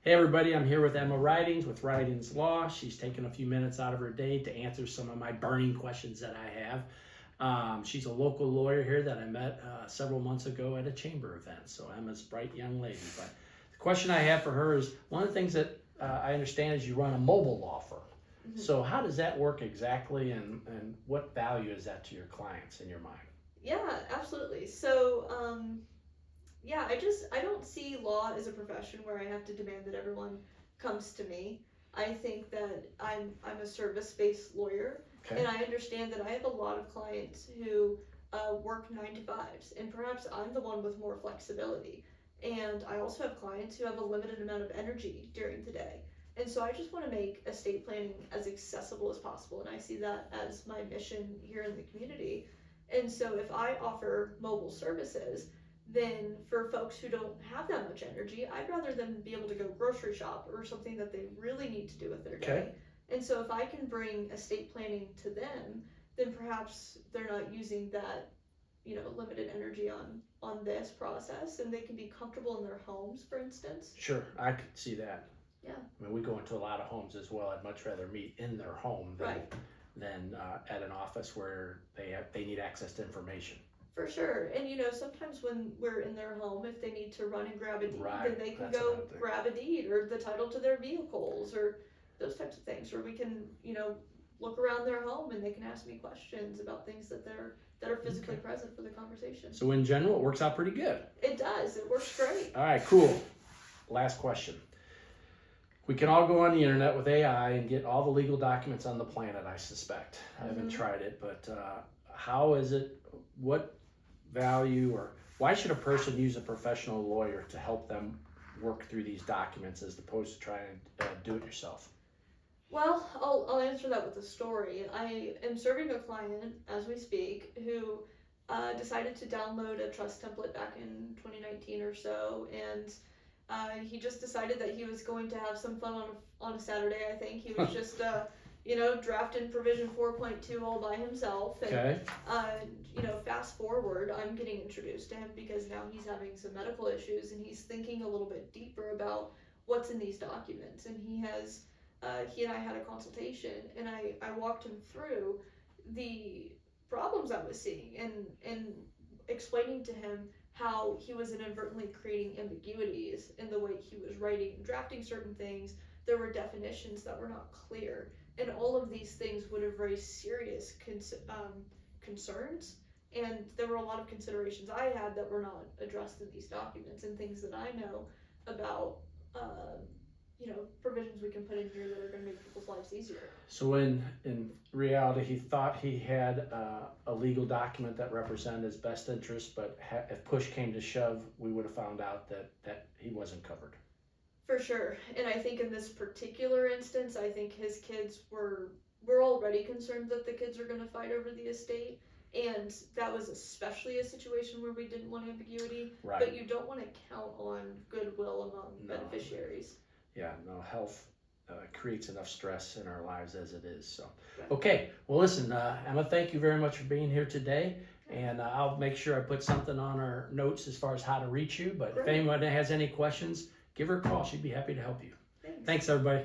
Hey everybody, I'm here with Emma Ridings with Ridings Law. She's taken a few minutes out of her day to answer some of my burning questions that I have. She's a local lawyer here that I met several months ago at a chamber event. So Emma's a bright young lady. But the question I have for her is, one of the things that I understand is you run a mobile law firm. Mm-hmm. So how does that work exactly, and what value is that to your clients in your mind? Yeah, absolutely. So, yeah, I don't see law as a profession where I have to demand that everyone comes to me. I think that I'm a service-based lawyer, Okay. and I understand that I have a lot of clients who work 9 to 5s, and perhaps I'm the one with more flexibility. And I also have clients who have a limited amount of energy during the day. And so I just want to make estate planning as accessible as possible, and I see that as my mission here in the community. And so if I offer mobile services, then for folks who don't have that much energy, I'd rather them be able to go grocery shop or something that they really need to do with their day. Okay. And so if I can bring estate planning to them, then perhaps they're not using that, limited energy on this process, and they can be comfortable in their homes, for instance. Sure, I could see that. Yeah. I mean, we go into a lot of homes as well. I'd much rather meet in their home than at an office where they need access to information. For sure. And sometimes when we're in their home, if they need to run and grab a deed, Right. then they can That's go grab a deed or the title to their vehicles or those types of things. Or we can, look around their home and they can ask me questions about things that are physically present for the conversation. So in general, it works out pretty good. It does. It works great. All right, cool. Last question. We can all go on the internet with AI and get all the legal documents on the planet, I suspect. I haven't tried it, but how is it, what value, or why should a person use a professional lawyer to help them work through these documents as opposed to trying to do it yourself? Well, I'll answer that with a story. I am serving a client as we speak who decided to download a trust template back in 2019 or so, and he just decided that he was going to have some fun on a Saturday. I think he was just drafting provision 4.2 all by himself. And, okay. Fast forward, I'm getting introduced to him because now he's having some medical issues and he's thinking a little bit deeper about what's in these documents. And he and I had a consultation, and I walked him through the problems I was seeing and explaining to him how he was inadvertently creating ambiguities in the way he was writing and drafting certain things. There were definitions that were not clear, and all of these things would have raised serious concerns, and there were a lot of considerations I had that were not addressed in these documents, and things that I know about provisions we can put in here that are going to make people's lives easier. So in reality, he thought he had a legal document that represented his best interest, but if push came to shove, we would have found out that he wasn't covered. For sure. And I think in this particular instance, I think his kids were already concerned that the kids are going to fight over the estate. And that was especially a situation where we didn't want ambiguity. Right. But you don't want to count on goodwill among beneficiaries. Yeah, no, health creates enough stress in our lives as it is. So, okay. Well, listen, Emma, thank you very much for being here today. And I'll make sure I put something on our notes as far as how to reach you. But if anyone has any questions, give her a call. She'd be happy to help you. Thanks everybody.